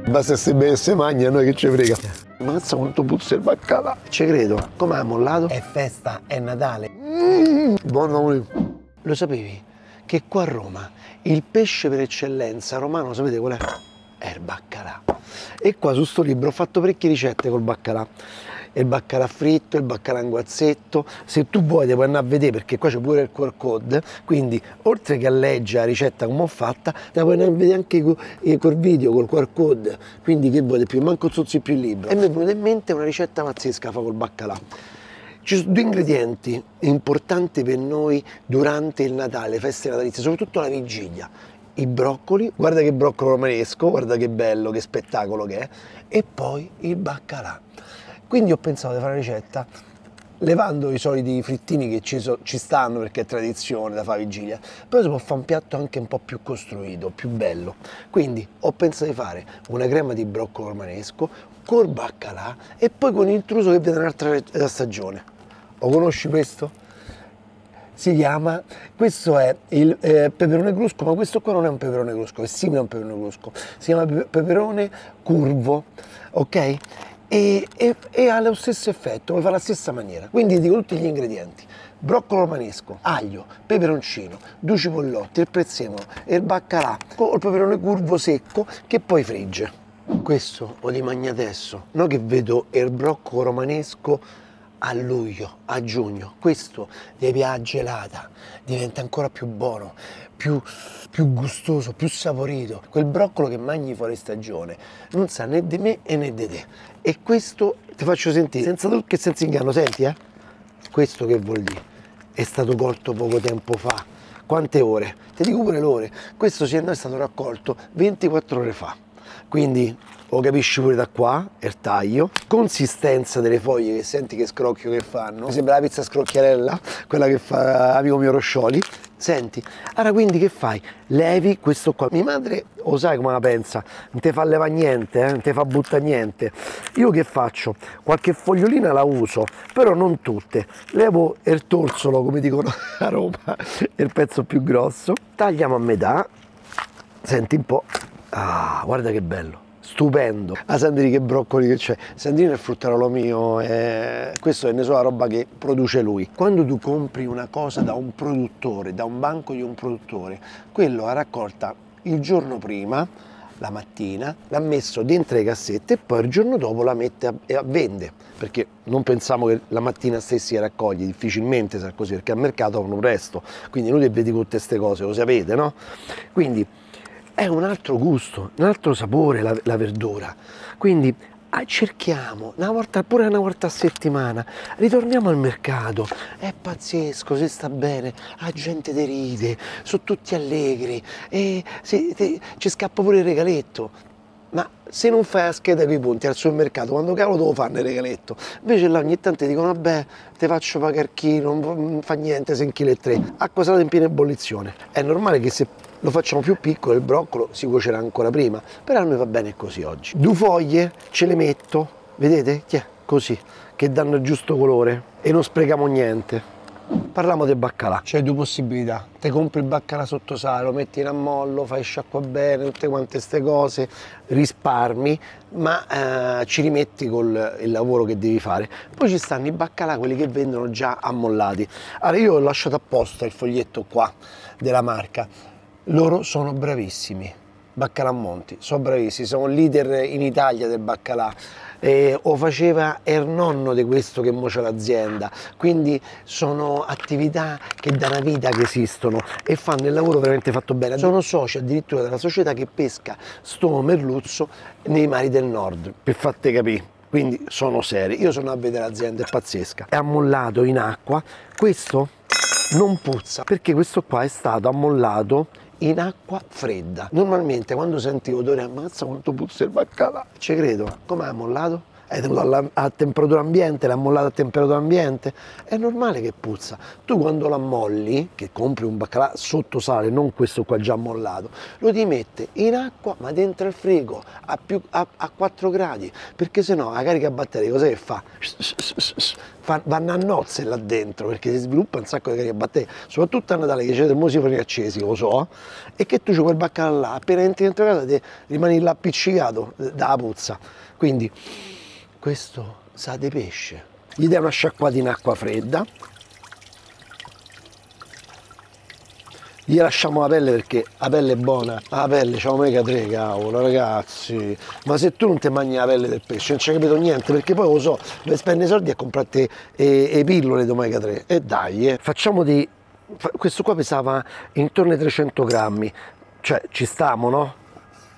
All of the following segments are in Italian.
Basta se bene se mangia, noi che ci frega. Mazza quanto puzza il baccalà. Ci credo. Come ha mollato? È festa, è Natale. Buono. Lo sapevi che qua a Roma il pesce per eccellenza romano, sapete qual è? È il baccalà. E qua su sto libro ho fatto parecchie ricette col baccalà. Il baccalà fritto, il baccalà in guazzetto. Se tu vuoi ti puoi andare a vedere, perché qua c'è pure il QR code, quindi oltre che a leggere la ricetta come ho fatta, te puoi andare a vedere anche col video, col QR code. Quindi che vuoi di più? Manco zozzi più il libro. E mi è venuta in mente una ricetta pazzesca fa col baccalà. Ci sono due ingredienti importanti per noi durante il Natale, le feste natalizie, soprattutto la vigilia. I broccoli, guarda che broccolo romanesco, guarda che bello, che spettacolo che è, e poi il baccalà. Quindi ho pensato di fare una ricetta levando i soliti frittini che ci stanno perché è tradizione da fare vigilia, però si può fare un piatto anche un po' più costruito, più bello. Quindi ho pensato di fare una crema di broccolo romanesco col baccalà e poi con l'intruso che viene un'altra stagione. Lo conosci questo? Si chiama, questo è il peperone crusco, ma questo qua non è un peperone crusco, è simile a un peperone crusco, si chiama peperone curvo, ok? E ha lo stesso effetto, lo fa alla stessa maniera. Quindi dico tutti gli ingredienti: broccolo romanesco, aglio, peperoncino, due cipollotti, il prezzemolo e il baccalà con il peperone curvo secco che poi frigge. Questo lo di mangia adesso, no che vedo il broccolo romanesco a luglio, a giugno, questo devi a gelata, diventa ancora più buono, più gustoso, più saporito. Quel broccolo che mangi fuori stagione non sa né di me e né di te. E questo ti faccio sentire, senza trucco e senza inganno, senti questo che vuol dire? È stato colto poco tempo fa. Quante ore? Ti dico pure le ore. Questo è stato raccolto 24 ore fa. Quindi lo capisci pure da qua, il taglio, consistenza delle foglie che senti che scrocchio che fanno, mi sembra la pizza scrocchiarella, quella che fa amico mio Roscioli, senti, allora quindi che fai? Levi questo qua, mia madre lo sai come la pensa, non ti fa levare niente, non ti fa buttare niente, io che faccio? Qualche fogliolina la uso, però non tutte, levo il torsolo come dicono a Roma, il pezzo più grosso, tagliamo a metà, senti un po', guarda che bello. Stupendo. Sandri che broccoli che c'è. Sandrino è il fruttarolo mio, questo è ne so la roba che produce lui. Quando tu compri una cosa da un produttore, da un banco di un produttore, quello ha raccolta il giorno prima, la mattina, l'ha messo dentro le cassette e poi il giorno dopo la mette a vende, perché non pensiamo che la mattina stessi la raccogli, difficilmente sarà così, perché al mercato vanno presto, quindi noi vedi tutte queste cose, lo sapete, no? Quindi è un altro gusto, un altro sapore la verdura, quindi cerchiamo pure una volta a settimana, ritorniamo al mercato, è pazzesco, si sta bene, la gente ti ride, sono tutti allegri e ci scappa pure il regaletto. Ma se non fai la scheda con i punti al supermercato, quando cavolo devo fare il regaletto? Invece là ogni tanto ti dicono, vabbè, ti faccio pagare chi, non fa niente, 6,3 kg. Acqua salata in piena ebollizione. È normale che se lo facciamo più piccolo il broccolo si cuocerà ancora prima, però a noi va bene così oggi. Due foglie ce le metto, vedete? Così, che danno il giusto colore e non sprechiamo niente. Parliamo del baccalà. C'hai due possibilità: te compri il baccalà sotto sale, lo metti in ammollo, fai sciacqua bene, tutte quante queste cose, risparmi, ma ci rimetti con il lavoro che devi fare. Poi ci stanno i baccalà, quelli che vendono già ammollati. Allora io ho lasciato apposta il foglietto qua della marca, loro sono bravissimi. Baccalà Monti, sono bravissimi, sono leader in Italia del baccalà. O faceva il nonno di questo che mo c'è l'azienda, quindi sono attività che da una vita che esistono e fanno il lavoro veramente fatto bene. Sono soci addirittura della società che pesca sto merluzzo nei mari del nord, per farti capire. Quindi sono seri. Io sono a vedere l'azienda, è pazzesca. È ammollato in acqua, questo non puzza perché questo qua è stato ammollato in acqua fredda. Normalmente quando senti odore, ammazza quanto puzza il baccalà, ci credo. Come ha mollato? È tenuto a temperatura ambiente, l'ha mollato a temperatura ambiente, è normale che puzza. Tu quando l'ammolli, che compri un baccalà sotto sale, non questo qua già mollato, lo ti mette in acqua ma dentro il frigo a 4 gradi, perché sennò la carica a batteria cosa che fa? vanno a nozze là dentro, perché si sviluppa un sacco di caricabatteri, soprattutto a Natale che c'è del musifoni accesi, lo so, e che tu c'è quel baccalà là, appena entri dentro casa ti rimani là appiccicato dalla puzza. Quindi questo sa di pesce. Gli dai una sciacquata in acqua fredda, gli lasciamo la pelle perché la pelle è buona, la pelle c'ha omega 3, cavolo ragazzi, ma se tu non ti mangi la pelle del pesce non ci hai capito niente, perché poi lo so, dove spendi soldi a comprarti le pillole di omega 3, e dai, facciamo di... questo qua pesava intorno ai 300 grammi, cioè ci stiamo, no?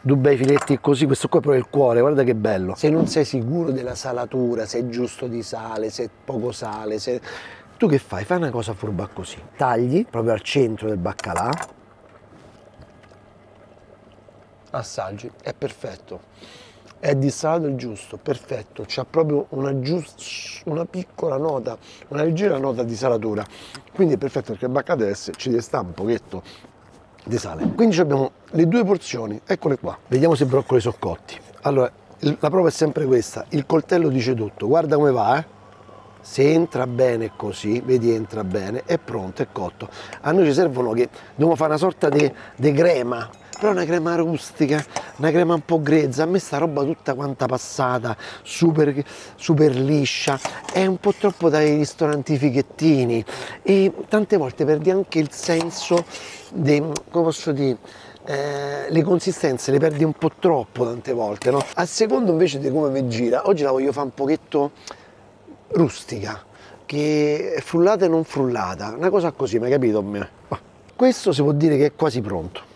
Due bei filetti così, questo qua è proprio il cuore, guarda che bello. Se non sei sicuro della salatura, se è giusto di sale, se è poco sale, se... tu che fai? Fai una cosa furba così, tagli proprio al centro del baccalà, assaggi, è perfetto, è dissalato il giusto, perfetto, c'ha proprio una piccola nota, una leggera nota di salatura, quindi è perfetto perché il baccalà ci deve stare un pochetto di sale. Quindi abbiamo le due porzioni, eccole qua, vediamo se i broccoli sono cotti. Allora, la prova è sempre questa, il coltello dice tutto, guarda come va, se entra bene così, vedi entra bene, è pronto, è cotto. A noi ci servono che dobbiamo fare una sorta di crema, però una crema rustica, una crema un po' grezza. A me sta roba tutta quanta passata, super liscia, è un po' troppo dai ristoranti fighettini e tante volte perdi anche il senso come posso dire, le consistenze le perdi un po' troppo tante volte, no? A secondo invece di come mi gira, oggi la voglio fare un pochetto rustica, che è frullata e non frullata, una cosa così, mi hai capito? Questo si può dire che è quasi pronto.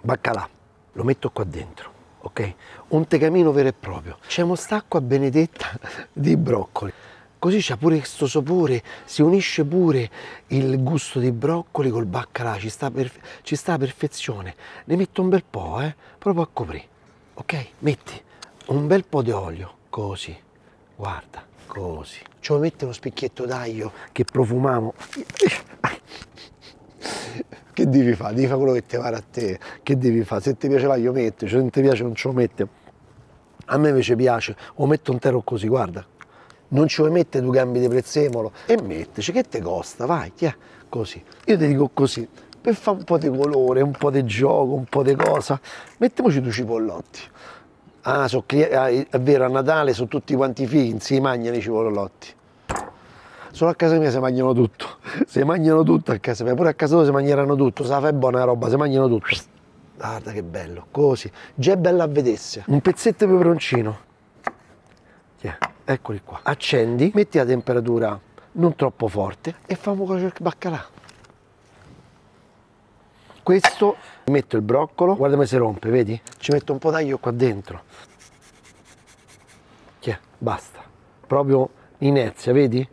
Baccalà, lo metto qua dentro, ok? Un tegamino vero e proprio. C'è quest'acqua benedetta di broccoli. Così c'è pure questo sapore, si unisce pure il gusto dei broccoli col baccalà, ci sta a perfezione. Ne metto un bel po', proprio a coprire, ok? Metti un bel po' di olio, così, guarda, così. Ci vuoi mettere uno spicchietto d'aglio che profumiamo. Che devi fare? Devi fare quello che ti pare a te. Che devi fare? Se ti piace l'aglio metti, se non ti piace non ce lo metti. A me invece piace, lo metto intero così, guarda. Non ci vuoi mettere due gambi di prezzemolo e mettici, che ti costa? Vai, così. Io ti dico così, per fare un po' di colore, un po' di gioco, un po' di cosa, mettiamoci due cipollotti. Ah, è vero, a Natale sono tutti quanti fighi, si mangiano i cipollotti. Solo a casa mia si mangiano tutto, si mangiano tutto a casa mia, pure a casa tua si mangeranno tutto, sa fai buona roba, si mangiano tutto. Guarda che bello, così, già è bella a vedersi. Un pezzetto di peperoncino, eccoli qua. Accendi, metti la temperatura non troppo forte e fammo cuocere il baccalà. Questo, metto il broccolo, guarda come si rompe, vedi? Ci metto un po' d'aglio qua dentro. Basta, proprio inerzia, vedi?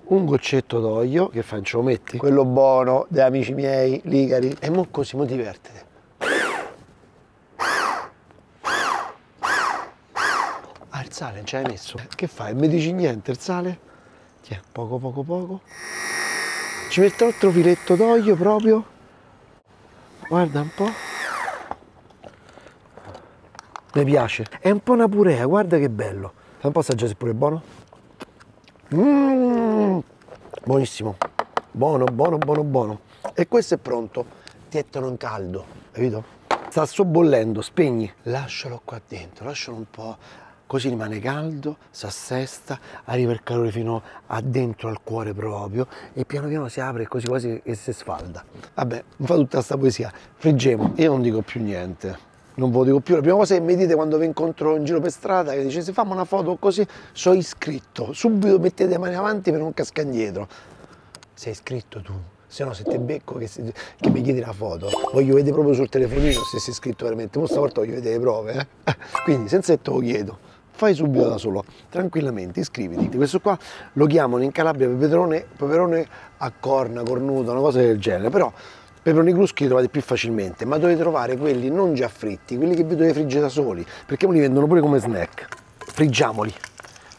Un goccetto d'olio, che fai, ce lo metti? Quello buono, degli amici miei, ligari. E mo così, mo divertiti. Ah, il sale non ci hai messo? Che fai? Mi dici niente, il sale? Poco poco poco. Ci metto altro filetto d'olio proprio. Guarda un po'. Mi piace. È un po' una purea, guarda che bello. Fai un po' assaggiare se pure è buono. Buonissimo, buono, buono, buono, buono. E questo è pronto, tietano in caldo, capito? Sta bollendo, spegni, lascialo qua dentro, lascialo un po', così rimane caldo, si assesta, arriva il calore fino a dentro al cuore proprio e piano piano si apre così quasi che si sfalda. Vabbè, mi fa tutta questa poesia, friggemo, io non dico più niente. Non ve lo dico più, la prima cosa che mi dite quando vi incontro in giro per strada, che dice se fammi una foto così, sono iscritto, subito mettete le mani avanti per non cascare indietro. Sei iscritto tu, se no se ti becco che mi chiedi la foto, voglio vedere proprio sul telefonino se sei iscritto veramente, ma stavolta voglio vedere le prove, Quindi senza che te lo chiedo, fai subito da solo, tranquillamente, iscriviti. Questo qua lo chiamano in Calabria peperone a corna, cornuto, una cosa del genere, però peperoni cruschi li trovate più facilmente, ma dovete trovare quelli non già fritti, quelli che vi dovete friggere da soli, perché li vendono pure come snack. Friggiamoli.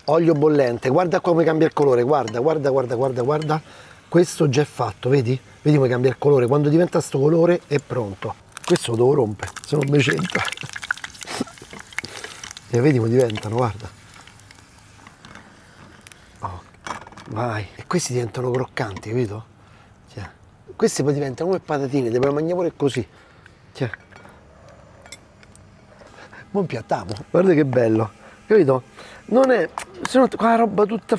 Olio bollente, guarda come cambia il colore, guarda, guarda, guarda, guarda, guarda. Questo già è fatto, vedi? Vedi come cambia il colore, quando diventa sto colore è pronto. Questo lo devo rompere, se non mi c'entra. E vedi come diventano, guarda. Vai. E questi diventano croccanti, capito? Cioè, questi poi diventano come patatine, le puoi mangiare pure così. Cioè. Mo impiattiamo. Guarda che bello, capito? Non è... se no qua la roba tutta...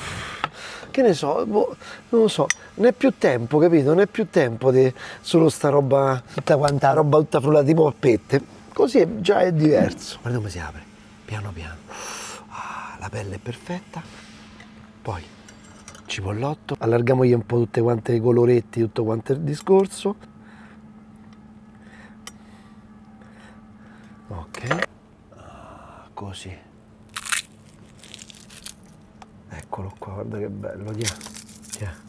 che ne so, boh, non lo so, non è più tempo, capito? Non è più tempo di solo sta roba, tutta quanta roba tutta frullata tipo pappette. Così già è diverso. Guarda come si apre, piano piano. Ah, la pelle è perfetta. Poi cipollotto, allargamogli un po' tutte quante i coloretti, tutto quanto il discorso. Ok. Ah, così. Eccolo qua, guarda che bello,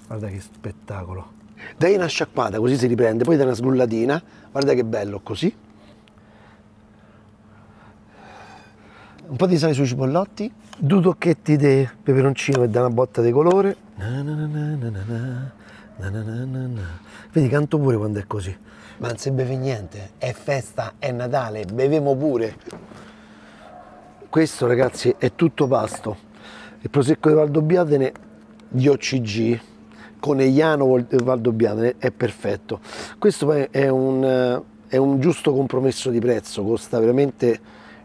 guarda che spettacolo. Dai una sciacquata, così si riprende, poi dai una sgullatina, guarda che bello, così. Un po' di sale sui cipollotti, 2 tocchetti di peperoncino che dà una botta di colore. Vedi, canto pure quando è così. Ma non si beve niente, è festa, è Natale, bevemo pure. Questo, ragazzi, è tutto pasto. Il prosecco di Valdobbiadene di OCG, Conegliano Valdobbiadene, è perfetto. Questo poi è un giusto compromesso di prezzo, costa veramente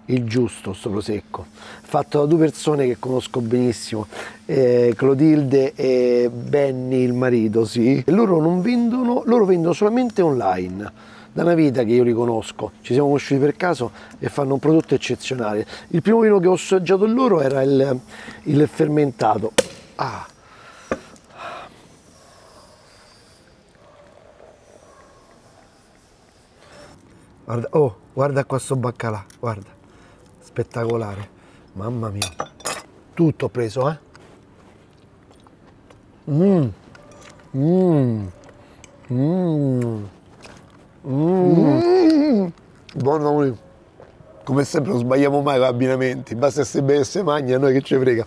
il giusto sto prosecco. Fatto da 2 persone che conosco benissimo, Clotilde e Benny, il marito, sì. E loro non vendono, loro vendono solamente online. Da una vita che io li conosco, ci siamo conosciuti per caso e fanno un prodotto eccezionale. Il primo vino che ho assaggiato loro era il fermentato. Ah. Guarda, oh, guarda qua sto baccalà, guarda, spettacolare, mamma mia. Tutto ho preso, eh? Buono, come sempre non sbagliamo mai con abbinamenti, basta se beve e se mangia, a noi che ci frega.